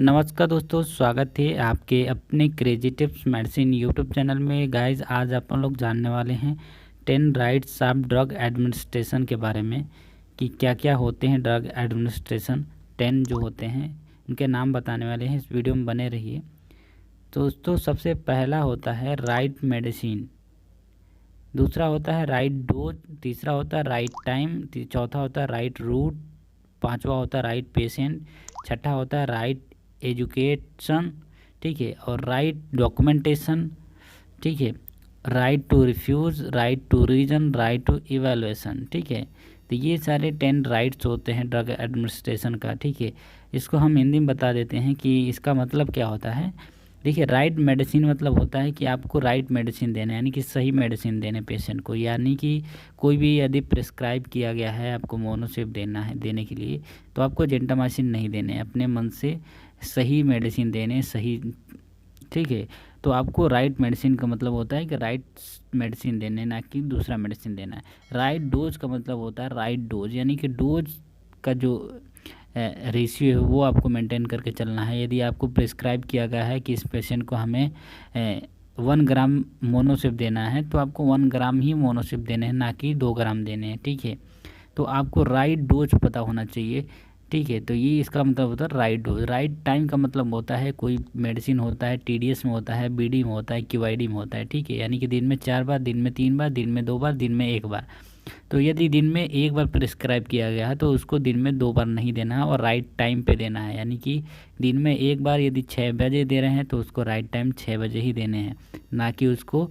नमस्कार दोस्तों, स्वागत है आपके अपने crazy tips medicine YouTube channel में। गाइस, आज अपन लोग जानने वाले हैं 10 राइट्स ऑफ ड्रग एडमिनिस्ट्रेशन के बारे में कि क्या क्या होते हैं ड्रग एडमिनिस्ट्रेशन। 10 जो होते हैं उनके नाम बताने वाले हैं, इस वीडियो में बने रहिए। तो दोस्तों, सबसे पहला होता है राइट मेडिसिन, दूसरा होता है राइट डोज, तीसरा होता है राइट टाइम, चौथा होता है राइट रूट, पांचवा होता है राइट पेशेंट, छठा होता है राइट एजुकेशन, ठीक है, और राइट डॉक्यूमेंटेशन, ठीक है, right to refuse, right to reason, right to evaluation, ठीक है। तो ये सारे 10 राइट्स होते हैं ड्रग एडमिनिस्ट्रेशन का, ठीक है। इसको हम हिंदी में बता देते हैं कि इसका मतलब क्या होता है। देखिए, राइट मेडिसिन मतलब होता है कि आपको राइट मेडिसिन देना है, यानी कि सही मेडिसिन देने पेशेंट को। यानी कि कोई भी यदि प्रिस्क्राइब किया गया है आपको मोनोसिप देना है देने के लिए, तो आपको जेंटामाइसिन नहीं देने, अपने मन से सही मेडिसिन देने, सही, ठीक है। तो आपको राइट मेडिसिन का मतलब होता है कि राइट मेडिसिन देने, ना कि दूसरा मेडिसिन देना है। राइट डोज का मतलब होता है राइट डोज, यानी कि डोज का जो रेशियो है वो आपको मेंटेन करके चलना है। यदि आपको प्रिस्क्राइब किया गया है कि इस पेशेंट को हमें 1 ग्राम मोनोसिप देना है, तो आपको 1 ग्राम ही मोनोसिप देने हैं, ना कि 2 ग्राम देने हैं, ठीक है। तो आपको राइट डोज पता होना चाहिए, ठीक है। तो ये इसका मतलब होता है राइट डोज। राइट टाइम का मतलब होता है कोई मेडिसिन होता है TDS में होता है, BD में होता है, QID में होता है, ठीक है। यानी कि दिन में 4 बार, दिन में 3 बार, दिन में 2 बार, दिन में 1 बार। तो यदि दिन में 1 बार प्रिस्क्राइब किया गया है तो उसको दिन में 2 बार नहीं देना है और राइट टाइम पे देना है। यानी कि दिन में 1 बार यदि 6 बजे दे रहे हैं तो उसको राइट टाइम 6 बजे ही देने हैं, ना कि उसको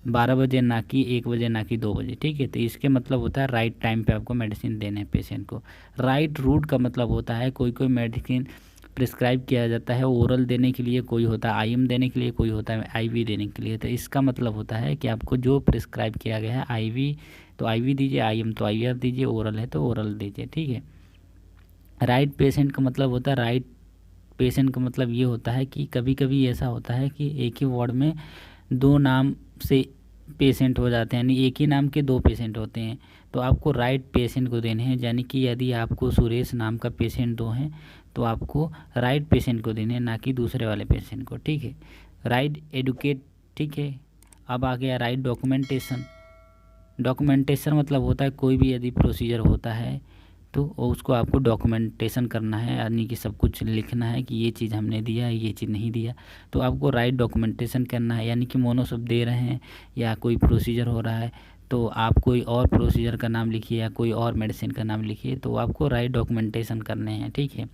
12 बजे, ना कि 1 बजे, ना कि 2 बजे, ठीक है। तो इसके मतलब होता है राइट टाइम पे आपको मेडिसिन देने हैं पेशेंट को। राइट रूट का मतलब होता है कोई कोई मेडिसिन प्रिस्क्राइब किया जाता है ओरल देने के लिए, कोई होता है IM देने के लिए, कोई होता है IV देने के लिए। तो इसका मतलब होता है कि आपको जो प्रिस्क्राइब किया गया है IV तो IV दीजिए, IM तो IR दीजिए, ओरल है तो ओरल दीजिए, ठीक है। राइट पेशेंट का मतलब होता है राइट पेशेंट का मतलब ये होता है कि कभी कभी ऐसा होता है कि एक ही वार्ड में 2 नाम से पेशेंट हो जाते हैं, यानी एक ही नाम के 2 पेशेंट होते हैं, तो आपको राइट पेशेंट को देने हैं। यानी कि यदि आपको सुरेश नाम का पेशेंट 2 हैं तो आपको राइट पेशेंट को देने हैं, ना कि दूसरे वाले पेशेंट को, ठीक है। राइट एडुकेट, ठीक है। अब आ गया राइट डॉक्यूमेंटेशन। डॉक्यूमेंटेशन मतलब होता है कोई भी यदि प्रोसीजर होता है तो उसको आपको डॉक्यूमेंटेशन करना है, यानी कि सब कुछ लिखना है कि ये चीज़ हमने दिया, ये चीज़ नहीं दिया। तो आपको राइट डॉक्यूमेंटेशन करना है, यानी कि मोनोसिप दे रहे हैं या कोई प्रोसीजर हो रहा है तो आप कोई और प्रोसीजर का नाम लिखिए या कोई और मेडिसिन का नाम लिखिए, तो आपको राइट डॉक्यूमेंटेशन करने हैं, ठीक है।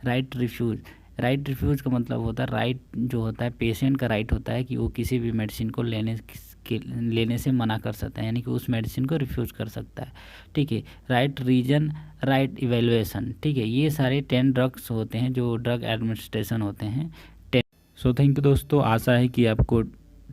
Right refuse. राइट रिफ्यूज़ का मतलब होता है राइट जो होता है पेशेंट का राइट होता है कि वो किसी भी मेडिसिन को लेने से मना कर सकता है, यानी कि उस मेडिसिन को रिफ्यूज़ कर सकता है, ठीक है। राइट रीजन, राइट इवैल्यूएशन, ठीक है। ये सारे 10 ड्रग्स होते हैं जो ड्रग एडमिनिस्ट्रेशन होते हैं 10। सो थैंक यू दोस्तों, आशा है कि आपको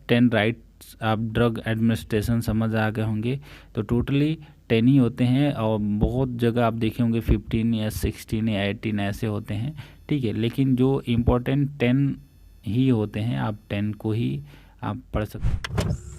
10 राइट्स ऑफ ड्रग एडमिनिस्ट्रेशन समझ आ गए होंगे। तो टोटली 10 ही होते हैं और बहुत जगह आप देखे होंगे 15 या 16 या 18 ऐसे होते हैं, ठीक है। लेकिन जो इम्पोर्टेंट 10 ही होते हैं, आप 10 को ही आप पढ़ सकते हैं।